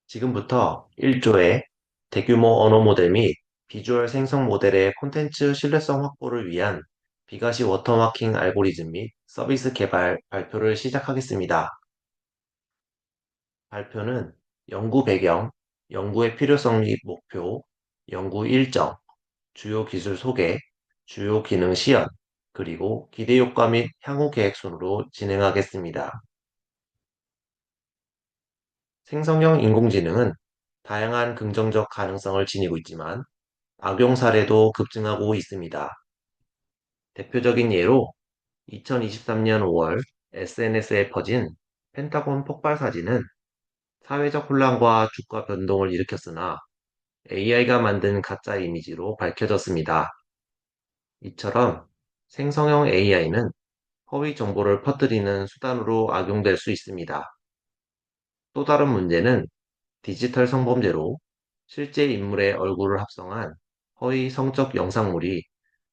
지금부터 1조의 대규모 언어 모델 및 비주얼 생성 모델의 콘텐츠 신뢰성 확보를 위한 비가시 워터마킹 알고리즘 및 서비스 개발 발표를 시작하겠습니다. 발표는 연구 배경, 연구의 필요성 및 목표, 연구 일정, 주요 기술 소개, 주요 기능 시연, 그리고 기대 효과 및 향후 계획 순으로 진행하겠습니다. 생성형 인공지능은 다양한 긍정적 가능성을 지니고 있지만 악용 사례도 급증하고 있습니다. 대표적인 예로 2023년 5월 SNS에 퍼진 펜타곤 폭발 사진은 사회적 혼란과 주가 변동을 일으켰으나 AI가 만든 가짜 이미지로 밝혀졌습니다. 이처럼 생성형 AI는 허위 정보를 퍼뜨리는 수단으로 악용될 수 있습니다. 또 다른 문제는 디지털 성범죄로 실제 인물의 얼굴을 합성한 허위 성적 영상물이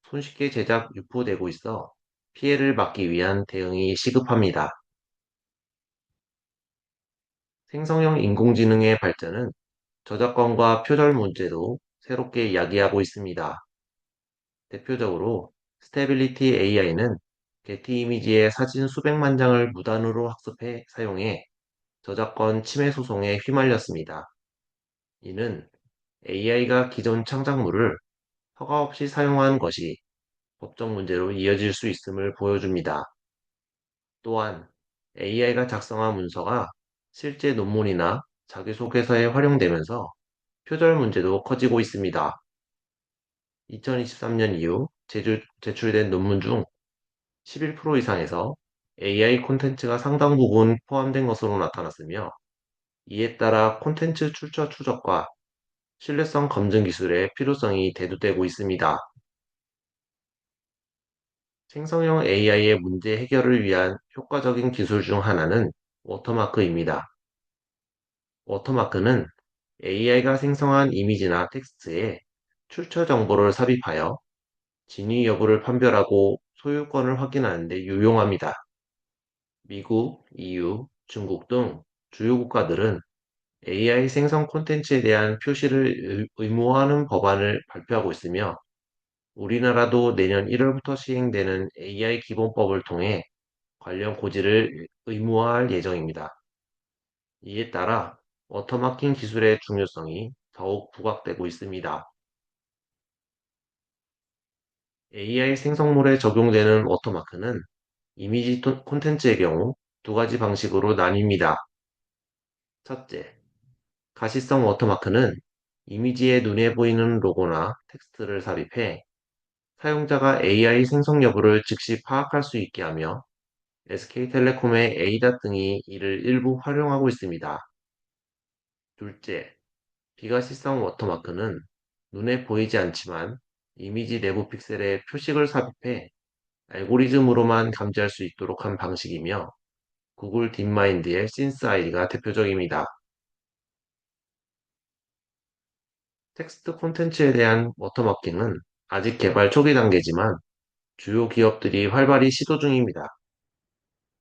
손쉽게 제작, 유포되고 있어 피해를 막기 위한 대응이 시급합니다. 생성형 인공지능의 발전은 저작권과 표절 문제도 새롭게 이야기하고 있습니다. 대표적으로 스테빌리티 AI는 게티 이미지의 사진 수백만 장을 무단으로 학습해 사용해 저작권 침해 소송에 휘말렸습니다. 이는 AI가 기존 창작물을 허가 없이 사용한 것이 법적 문제로 이어질 수 있음을 보여줍니다. 또한 AI가 작성한 문서가 실제 논문이나 자기소개서에 활용되면서 표절 문제도 커지고 있습니다. 2023년 이후 제출된 논문 중 11% 이상에서 AI 콘텐츠가 상당 부분 포함된 것으로 나타났으며, 이에 따라 콘텐츠 출처 추적과 신뢰성 검증 기술의 필요성이 대두되고 있습니다. 생성형 AI의 문제 해결을 위한 효과적인 기술 중 하나는 워터마크입니다. 워터마크는 AI가 생성한 이미지나 텍스트에 출처 정보를 삽입하여 진위 여부를 판별하고 소유권을 확인하는 데 유용합니다. 미국, EU, 중국 등 주요 국가들은 AI 생성 콘텐츠에 대한 표시를 의무화하는 법안을 발표하고 있으며, 우리나라도 내년 1월부터 시행되는 AI 기본법을 통해 관련 고지를 의무화할 예정입니다. 이에 따라 워터마킹 기술의 중요성이 더욱 부각되고 있습니다. AI 생성물에 적용되는 워터마크는 이미지 콘텐츠의 경우 두 가지 방식으로 나뉩니다. 첫째, 가시성 워터마크는 이미지에 눈에 보이는 로고나 텍스트를 삽입해 사용자가 AI 생성 여부를 즉시 파악할 수 있게 하며, SK텔레콤의 에이다 등이 이를 일부 활용하고 있습니다. 둘째, 비가시성 워터마크는 눈에 보이지 않지만 이미지 내부 픽셀에 표식을 삽입해 알고리즘으로만 감지할 수 있도록 한 방식이며, 구글 딥마인드의 신스 아이디가 대표적입니다. 텍스트 콘텐츠에 대한 워터마킹은 아직 개발 초기 단계지만 주요 기업들이 활발히 시도 중입니다.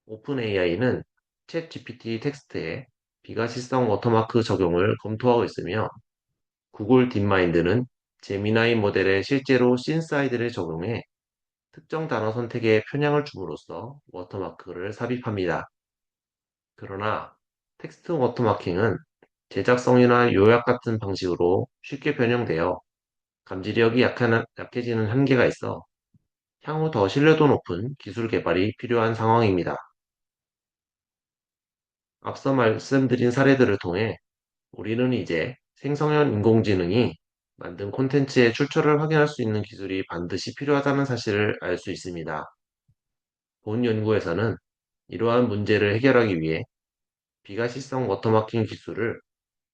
오픈 AI는 챗 GPT 텍스트에 비가시성 워터마크 적용을 검토하고 있으며, 구글 딥마인드는 제미나이 모델에 실제로 신사이드를 적용해 특정 단어 선택에 편향을 줌으로써 워터마크를 삽입합니다. 그러나 텍스트 워터마킹은 제작성이나 요약 같은 방식으로 쉽게 변형되어 감지력이 약해지는 한계가 있어 향후 더 신뢰도 높은 기술 개발이 필요한 상황입니다. 앞서 말씀드린 사례들을 통해 우리는 이제 생성형 인공지능이 만든 콘텐츠의 출처를 확인할 수 있는 기술이 반드시 필요하다는 사실을 알 수 있습니다. 본 연구에서는 이러한 문제를 해결하기 위해 비가시성 워터마킹 기술을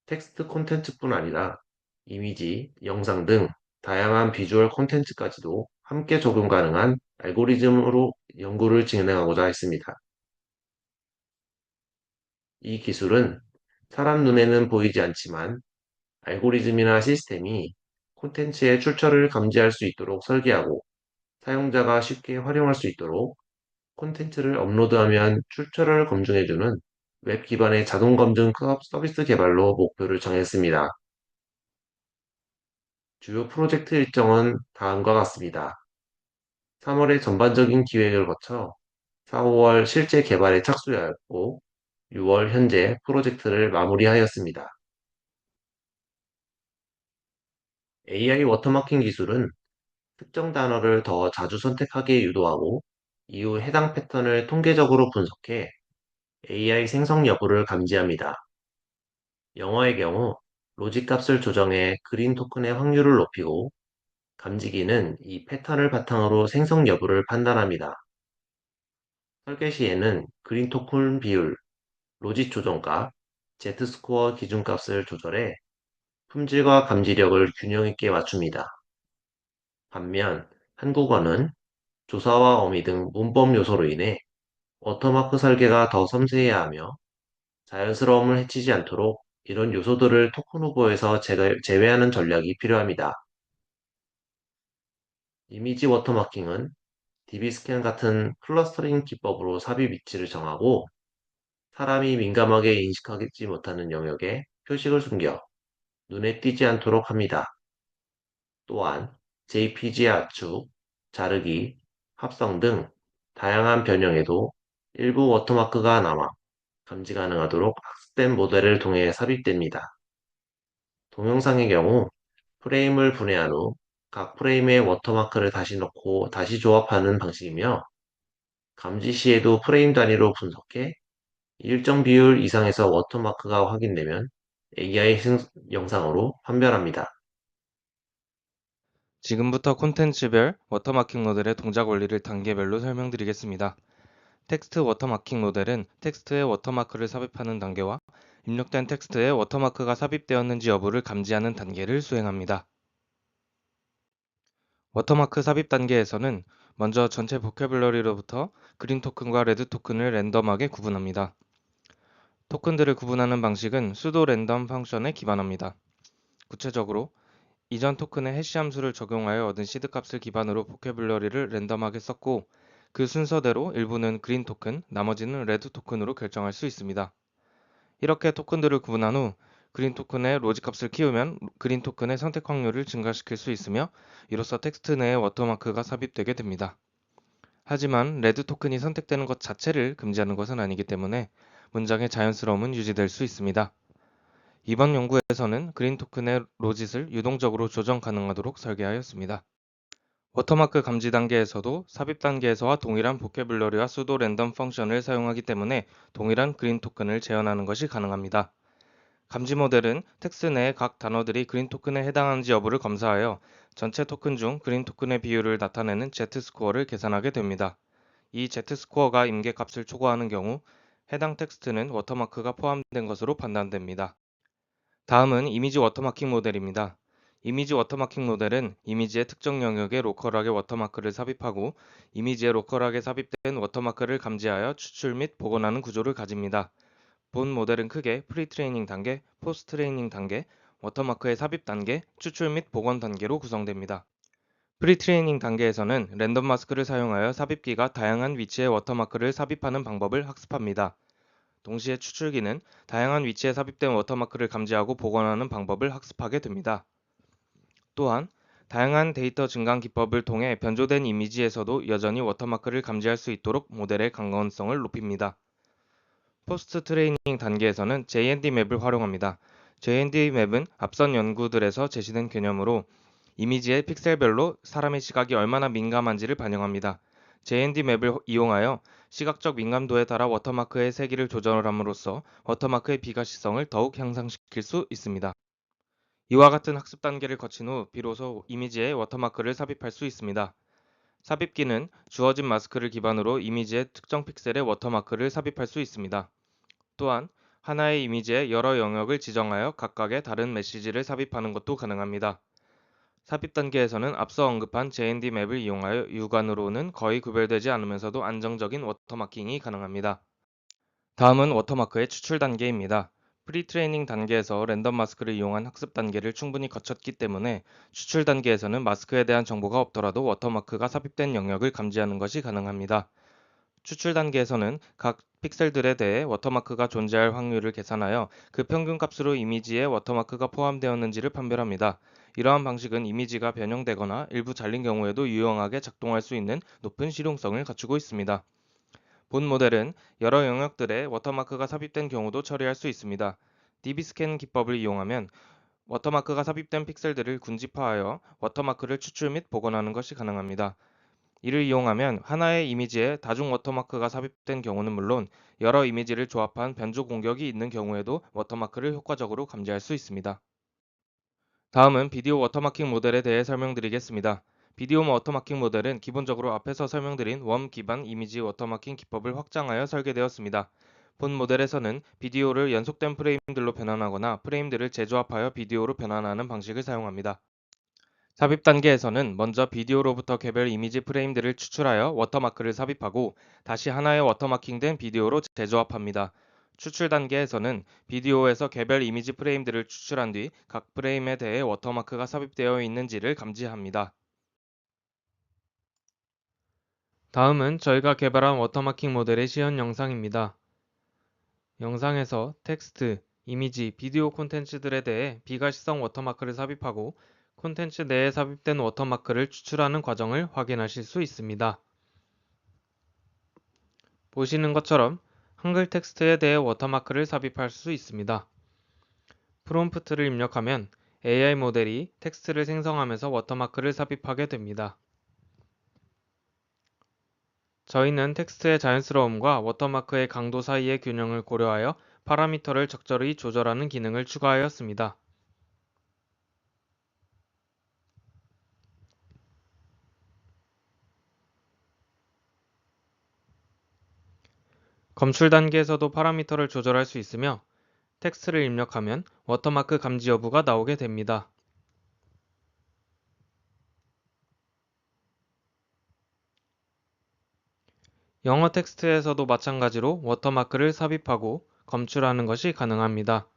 텍스트 콘텐츠뿐 아니라 이미지, 영상 등 다양한 비주얼 콘텐츠까지도 함께 적용 가능한 알고리즘으로 연구를 진행하고자 했습니다. 이 기술은 사람 눈에는 보이지 않지만 알고리즘이나 시스템이 콘텐츠의 출처를 감지할 수 있도록 설계하고, 사용자가 쉽게 활용할 수 있도록 콘텐츠를 업로드하면 출처를 검증해주는 웹 기반의 자동 검증 서비스 개발로 목표를 정했습니다. 주요 프로젝트 일정은 다음과 같습니다. 3월에 전반적인 기획을 거쳐 4, 5월 실제 개발에 착수하였고 6월 현재 프로젝트를 마무리하였습니다. AI 워터마킹 기술은 특정 단어를 더 자주 선택하게 유도하고 이후 해당 패턴을 통계적으로 분석해 AI 생성 여부를 감지합니다. 영어의 경우 로직 값을 조정해 그린 토큰의 확률을 높이고 감지기는 이 패턴을 바탕으로 생성 여부를 판단합니다. 설계 시에는 그린 토큰 비율, 로직 조정값, Z스코어 기준값을 조절해 품질과 감지력을 균형 있게 맞춥니다. 반면 한국어는 조사와 어미 등 문법 요소로 인해 워터마크 설계가 더 섬세해야 하며 자연스러움을 해치지 않도록 이런 요소들을 토큰 후보에서 제외하는 전략이 필요합니다. 이미지 워터마킹은 DB스캔 같은 클러스터링 기법으로 삽입 위치를 정하고 사람이 민감하게 인식하지 못하는 영역에 표식을 숨겨 눈에 띄지 않도록 합니다. 또한 JPG의 압축, 자르기, 합성 등 다양한 변형에도 일부 워터마크가 남아 감지 가능하도록 학습된 모델을 통해 삽입됩니다. 동영상의 경우 프레임을 분해한 후 각 프레임에 워터마크를 다시 넣고 다시 조합하는 방식이며 감지 시에도 프레임 단위로 분석해 일정 비율 이상에서 워터마크가 확인되면 AI 영상으로 판별합니다. 지금부터 콘텐츠별 워터마킹 모델의 동작 원리를 단계별로 설명드리겠습니다. 텍스트 워터마킹 모델은 텍스트에 워터마크를 삽입하는 단계와 입력된 텍스트에 워터마크가 삽입되었는지 여부를 감지하는 단계를 수행합니다. 워터마크 삽입 단계에서는 먼저 전체 보캐블러리로부터 그린 토큰과 레드 토큰을 랜덤하게 구분합니다. 토큰들을 구분하는 방식은 수도 랜덤 펑션에 기반합니다. 구체적으로 이전 토큰의 해시 함수를 적용하여 얻은 시드 값을 기반으로 보캐블러리를 랜덤하게 썼고 그 순서대로 일부는 그린 토큰, 나머지는 레드 토큰으로 결정할 수 있습니다. 이렇게 토큰들을 구분한 후 그린 토큰의 로직 값을 키우면 그린 토큰의 선택 확률을 증가시킬 수 있으며 이로써 텍스트 내에 워터마크가 삽입되게 됩니다. 하지만 레드 토큰이 선택되는 것 자체를 금지하는 것은 아니기 때문에 문장의 자연스러움은 유지될 수 있습니다. 이번 연구에서는 그린 토큰의 로짓을 유동적으로 조정 가능하도록 설계하였습니다. 워터마크 감지 단계에서도 삽입 단계에서와 동일한 보캐블러리와 수도 랜덤 펑션을 사용하기 때문에 동일한 그린 토큰을 재현하는 것이 가능합니다. 감지 모델은 텍스트 내의 각 단어들이 그린 토큰에 해당하는지 여부를 검사하여 전체 토큰 중 그린 토큰의 비율을 나타내는 Z스코어를 계산하게 됩니다. 이 Z스코어가 임계값을 초과하는 경우 해당 텍스트는 워터마크가 포함된 것으로 판단됩니다. 다음은 이미지 워터마킹 모델입니다. 이미지 워터마킹 모델은 이미지의 특정 영역에 로컬하게 워터마크를 삽입하고 이미지에 로컬하게 삽입된 워터마크를 감지하여 추출 및 복원하는 구조를 가집니다. 본 모델은 크게 프리트레이닝 단계, 포스트트레이닝 단계, 워터마크의 삽입 단계, 추출 및 복원 단계로 구성됩니다. 프리트레이닝 단계에서는 랜덤 마스크를 사용하여 삽입기가 다양한 위치에 워터마크를 삽입하는 방법을 학습합니다. 동시에 추출기는 다양한 위치에 삽입된 워터마크를 감지하고 복원하는 방법을 학습하게 됩니다. 또한 다양한 데이터 증강 기법을 통해 변조된 이미지에서도 여전히 워터마크를 감지할 수 있도록 모델의 강건성을 높입니다. 포스트 트레이닝 단계에서는 JND 맵을 활용합니다. JND 맵은 앞선 연구들에서 제시된 개념으로 이미지의 픽셀별로 사람의 시각이 얼마나 민감한지를 반영합니다. JND 맵을 이용하여 시각적 민감도에 따라 워터마크의 세기를 조절함으로써 워터마크의 비가시성을 더욱 향상시킬 수 있습니다. 이와 같은 학습 단계를 거친 후 비로소 이미지에 워터마크를 삽입할 수 있습니다. 삽입기는 주어진 마스크를 기반으로 이미지의 특정 픽셀에 워터마크를 삽입할 수 있습니다. 또한 하나의 이미지에 여러 영역을 지정하여 각각의 다른 메시지를 삽입하는 것도 가능합니다. 삽입 단계에서는 앞서 언급한 JND 맵을 이용하여 육안으로는 거의 구별되지 않으면서도 안정적인 워터마킹이 가능합니다. 다음은 워터마크의 추출 단계입니다. 프리트레이닝 단계에서 랜덤 마스크를 이용한 학습 단계를 충분히 거쳤기 때문에 추출 단계에서는 마스크에 대한 정보가 없더라도 워터마크가 삽입된 영역을 감지하는 것이 가능합니다. 추출 단계에서는 각 픽셀들에 대해 워터마크가 존재할 확률을 계산하여 그 평균값으로 이미지에 워터마크가 포함되었는지를 판별합니다. 이러한 방식은 이미지가 변형되거나 일부 잘린 경우에도 유용하게 작동할 수 있는 높은 실용성을 갖추고 있습니다. 본 모델은 여러 영역들에 워터마크가 삽입된 경우도 처리할 수 있습니다. DB스캔 기법을 이용하면 워터마크가 삽입된 픽셀들을 군집화하여 워터마크를 추출 및 복원하는 것이 가능합니다. 이를 이용하면 하나의 이미지에 다중 워터마크가 삽입된 경우는 물론 여러 이미지를 조합한 변조 공격이 있는 경우에도 워터마크를 효과적으로 감지할 수 있습니다. 다음은 비디오 워터마킹 모델에 대해 설명드리겠습니다. 비디오 워터마킹 모델은 기본적으로 앞에서 설명드린 웜 기반 이미지 워터마킹 기법을 확장하여 설계되었습니다. 본 모델에서는 비디오를 연속된 프레임들로 변환하거나 프레임들을 재조합하여 비디오로 변환하는 방식을 사용합니다. 삽입 단계에서는 먼저 비디오로부터 개별 이미지 프레임들을 추출하여 워터마크를 삽입하고 다시 하나의 워터마킹된 비디오로 재조합합니다. 추출 단계에서는 비디오에서 개별 이미지 프레임들을 추출한 뒤 각 프레임에 대해 워터마크가 삽입되어 있는지를 감지합니다. 다음은 저희가 개발한 워터마킹 모델의 시연 영상입니다. 영상에서 텍스트, 이미지, 비디오 콘텐츠들에 대해 비가시성 워터마크를 삽입하고 콘텐츠 내에 삽입된 워터마크를 추출하는 과정을 확인하실 수 있습니다. 보시는 것처럼 한글 텍스트에 대해 워터마크를 삽입할 수 있습니다. 프롬프트를 입력하면 AI 모델이 텍스트를 생성하면서 워터마크를 삽입하게 됩니다. 저희는 텍스트의 자연스러움과 워터마크의 강도 사이의 균형을 고려하여 파라미터를 적절히 조절하는 기능을 추가하였습니다. 검출 단계에서도 파라미터를 조절할 수 있으며 텍스트를 입력하면 워터마크 감지 여부가 나오게 됩니다. 영어 텍스트에서도 마찬가지로 워터마크를 삽입하고 검출하는 것이 가능합니다.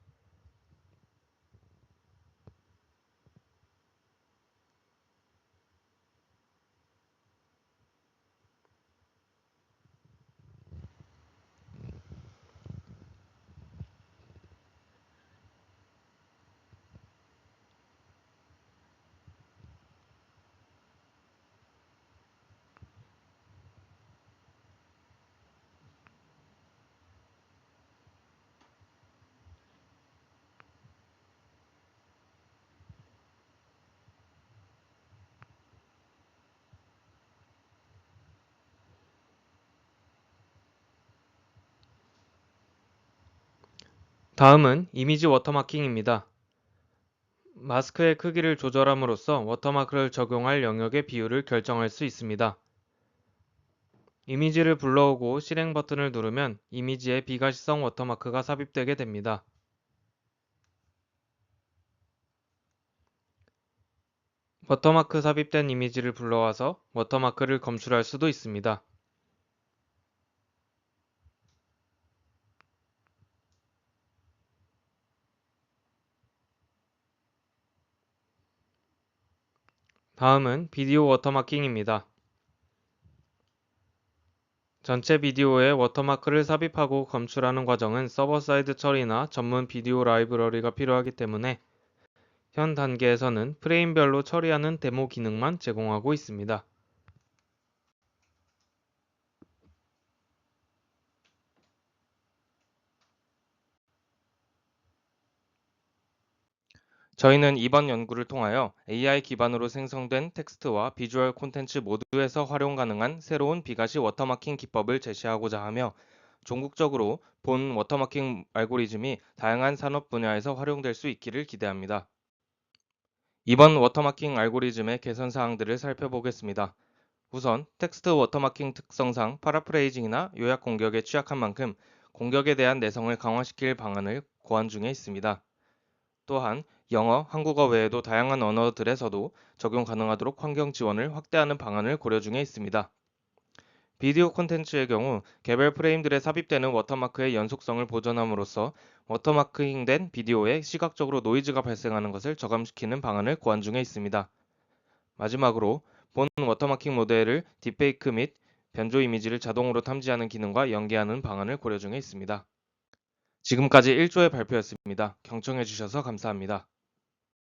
다음은 이미지 워터마킹입니다. 마스크의 크기를 조절함으로써 워터마크를 적용할 영역의 비율을 결정할 수 있습니다. 이미지를 불러오고 실행 버튼을 누르면 이미지에 비가시성 워터마크가 삽입되게 됩니다. 워터마크 삽입된 이미지를 불러와서 워터마크를 검출할 수도 있습니다. 다음은 비디오 워터마킹입니다. 전체 비디오에 워터마크를 삽입하고 검출하는 과정은 서버 사이드 처리나 전문 비디오 라이브러리가 필요하기 때문에 현 단계에서는 프레임별로 처리하는 데모 기능만 제공하고 있습니다. 저희는 이번 연구를 통하여 AI 기반으로 생성된 텍스트와 비주얼 콘텐츠 모두에서 활용 가능한 새로운 비가시 워터마킹 기법을 제시하고자 하며 전국적으로 본 워터마킹 알고리즘이 다양한 산업 분야에서 활용될 수 있기를 기대합니다. 이번 워터마킹 알고리즘의 개선 사항들을 살펴보겠습니다. 우선 텍스트 워터마킹 특성상 파라프레이징이나 요약 공격에 취약한 만큼 공격에 대한 내성을 강화시킬 방안을 고안 중에 있습니다. 또한 영어, 한국어 외에도 다양한 언어들에서도 적용 가능하도록 환경 지원을 확대하는 방안을 고려 중에 있습니다. 비디오 콘텐츠의 경우 개별 프레임들에 삽입되는 워터마크의 연속성을 보존함으로써 워터마킹된 비디오에 시각적으로 노이즈가 발생하는 것을 저감시키는 방안을 고안 중에 있습니다. 마지막으로 본 워터마킹 모델을 딥페이크 및 변조 이미지를 자동으로 탐지하는 기능과 연계하는 방안을 고려 중에 있습니다. 지금까지 1조의 발표였습니다. 경청해 주셔서 감사합니다.